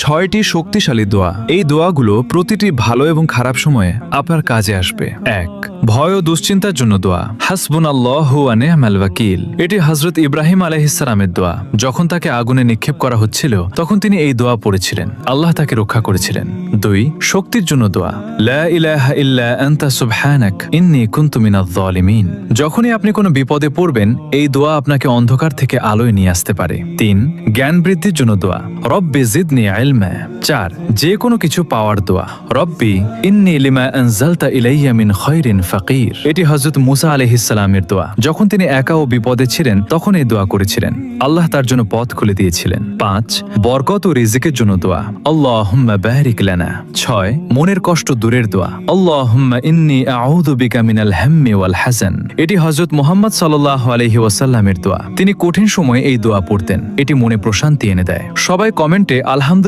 6টি শক্তিশালী দোয়া। এই দোয়াগুলো প্রতিটি ভালো এবং খারাপ সময়ে আপনার কাজে আসবে। 1. ভয় ও দুশ্চিন্তার জন্য দোয়া। হাসবুনাল্লাহু ওয়া নি'মাল ওয়াকিল। এটি হযরত ইব্রাহিম আলাইহিস সালামের দোয়া। যখন তাকে আগুনে নিক্ষেপ করা হচ্ছিল তখন তিনি এই দোয়া পড়েছিলেন, আল্লাহ তাকে রক্ষা করেছিলেন। 2. শক্তির জন্য দোয়া। লা ইলাহা ইল্লা আনতা সুবহানাক ইন্নী কুনতু মিনাজ জালিমিন। যখনই আপনি কোনো বিপদে পড়বেন এই দোয়া আপনাকে অন্ধকার থেকে আলোয় নিয়ে আসতে পারে। 3. জ্ঞান বৃদ্ধির জন্য দোয়া। রব্বি জিদনি ইলমা। 4. যে কোনো কিছু পাওয়ার দোয়া। রব্বি ইন্নী লিমা আনজালতা ইলাইয়া মিন খায়রিন ফাকির। এটি হযরত মুসা আলাইহিস সালামের দোয়া। যখন তিনি একা ও বিপদে ছিলেন তখন এই দোয়া করেছিলেন, আল্লাহ তার জন্য পথ খুলে দিয়েছিলেন। 5. বরকত ও রিজিকের জন্য দোয়া। আল্লাহুম্মা বারিক লানা। 6. মনের কষ্ট দূরের দোয়া। আল্লাহুম্মা ইন্নী আউযু বিকা মিনাল হাম্মি ওয়াল হাযান। এটি হযরত মুহাম্মদ সাল্লাল্লাহু আলাইহি ওয়াসাল্লামের দোয়া। তিনি কঠিন সময়ে এই দোয়া পড়তেন, এটি মনে প্রশান্তি এনে দেয়। সবাই কমেন্টে আলহামদুলিল্লাহ